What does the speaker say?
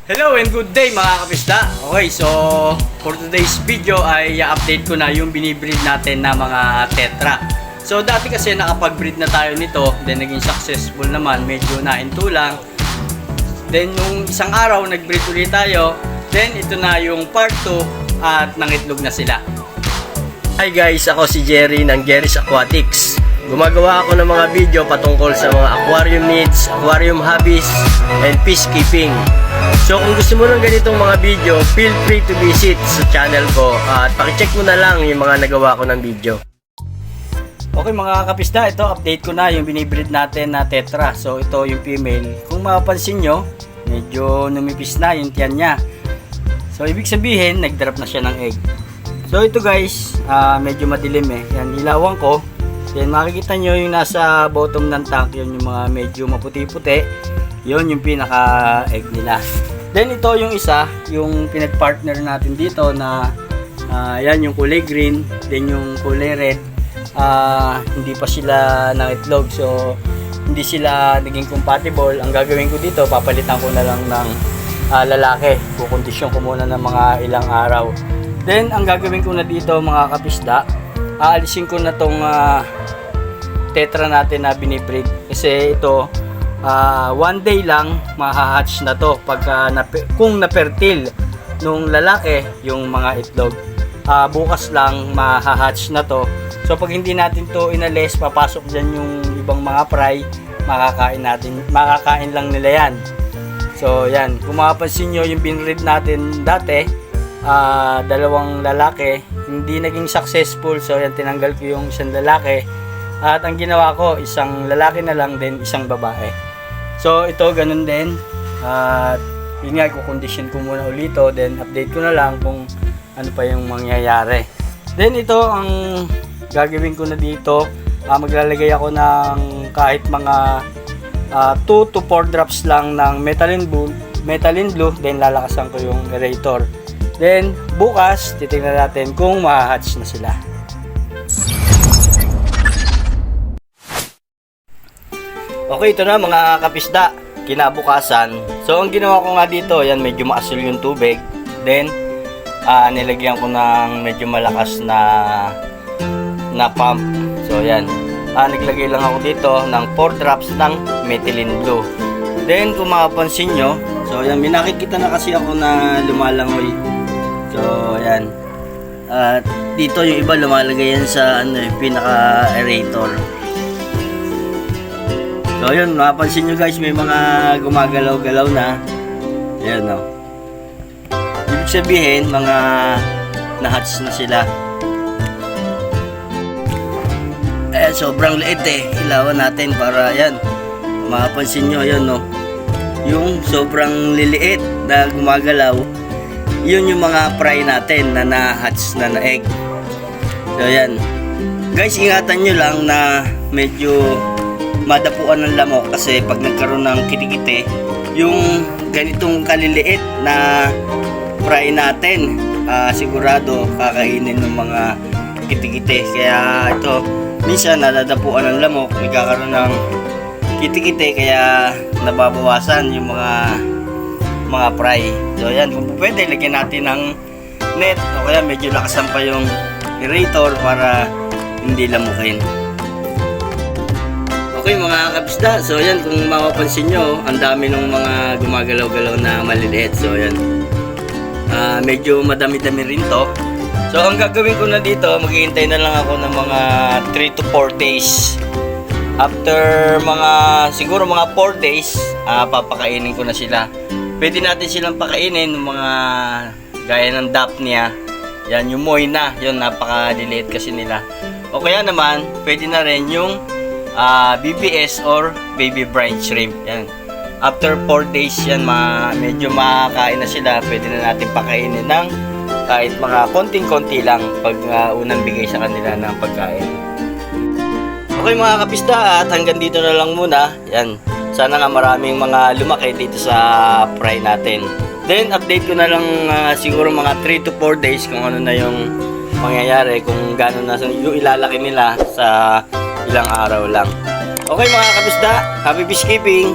Hello and good day mga kapisda. Okay, so for today's video ay update ko na yung binibreed natin na mga tetra. So dati kasi nakapag-breed na tayo nito, then naging successful naman, medyo nahinto lang. Then nung isang araw nag-breed ulit tayo, then ito na yung part 2 at nangitlog na sila. Hi guys, ako si Jerry ng Jerry's Aquatics. Gumagawa ako ng mga video patungkol sa mga aquarium needs, aquarium hobbies, and peacekeeping. So kung gusto mo ng ganitong mga video, feel free to visit sa channel ko at pakicheck mo na lang yung mga nagawa ko ng video. Okay mga kapisda, ito update ko na yung binibreed natin na tetra. So ito yung female. Kung mapapansin nyo, medyo numipis na yung tiyan niya. So ibig sabihin, nag-drop na siya ng egg. So ito guys, medyo madilim eh. Yan, ilawan ko. Then makikita nyo yung nasa bottom ng tank, yun yung mga medyo maputi-puti. Yun yung pinaka-egg nila. Then ito yung isa, yung pinag-partner natin dito na yan yung kulay green, then yung kulay red. Hindi pa sila nangitlog, so hindi sila naging compatible. Ang gagawin ko dito, papalitan ko na lang ng lalaki. Kukondisyon ko muna ng mga ilang araw. Then ang gagawin ko na dito mga kapisda, aalisin ko na tong tetra natin na binibreed. Kasi ito, one day lang mahahatch na to pagka kung na-fertile nung lalaki yung mga itlog. Bukas lang mahahatch na to. So pag hindi natin to inalis, papasok dyan yung ibang mga fry, makakain lang nila yan. So yan, kung mapapansin nyo yung binread natin dati, dalawang lalaki, hindi naging successful. So yan, tinanggal ko yung isang lalaki at ang ginawa ko, isang lalaki na lang din, isang babae. So ito ganun din, at yun nga, kukondisyon ko muna ulit to, then update ko na lang kung ano pa yung mangyayari. Then ito ang gagawin ko na dito, maglalagay ako ng kahit mga 2 to 4 drops lang ng methylene blue, then lalakasan ko yung aerator. Then bukas titingnan natin kung mahahatch na sila. Okay, ito na mga kapisda, kinabukasan. So ang ginawa ko nga dito, yan, medyo maasul yung tubig. Then nilagyan ko ng medyo malakas na pump. So yan, naglagay lang ako dito ng 4 drops ng methylene blue. Then kung mapapansin nyo, so yan, minakikita na kasi ako na lumalangoy. So yan, dito yung iba lumalagay yan sa pinaka aerator. So yun, mapapansin nyo guys, may mga gumagalaw-galaw na. Ayan o. Ibig sabihin, mga na-hatch na sila. Sobrang liit eh. Ilawan natin para yan. Mapapansin nyo, yun no. Yung sobrang liliit na gumagalaw, yun yung mga fry natin na na-hatch na na-egg. So yan. Guys, ingatan nyo lang na medyo madapuan ng lamok kasi pag nagkaroon ng kitikite, yung ganitong kaliliit na fry natin, sigurado kakainin ng mga kitikite. Kaya ito, minsan nadadapuan ng lamok, nagkakaroon ng kitikite, kaya nababawasan yung mga fry. So yan, kung pwede, lagyan natin ng net o kaya medyo lakasan pa yung aerator para hindi lamukin. Okay mga kapisda, so yan, kung mapapansin nyo, ang dami ng mga gumagalaw-galaw na maliliit. So yan, medyo madami-dami rin to. So ang gagawin ko na dito, maghihintay na lang ako ng mga 3 to 4 days. After siguro mga 4 days, papakainin ko na sila. Pwede natin silang pakainin ng mga gaya ng Daphnia. Yan, yung Moina, yun, napakadiliit kasi nila. O kaya naman, pwede na rin yung BBS or baby brine shrimp. Yan. After 4 days yan, medyo makakain na sila. Pwede na natin pakainin ng kahit mga konting-konti lang pag unang bigay sa kanila ng pagkain. Okay mga kapisda, at hanggang dito na lang muna. Yan. Sana nga maraming mga lumaki dito sa fry natin. Then update ko na lang siguro mga 3 to 4 days kung ano na yung mangyayari, kung gano'n na yung ilalaki nila sa ilang araw lang. Okay mga kapisda, happy peacekeeping!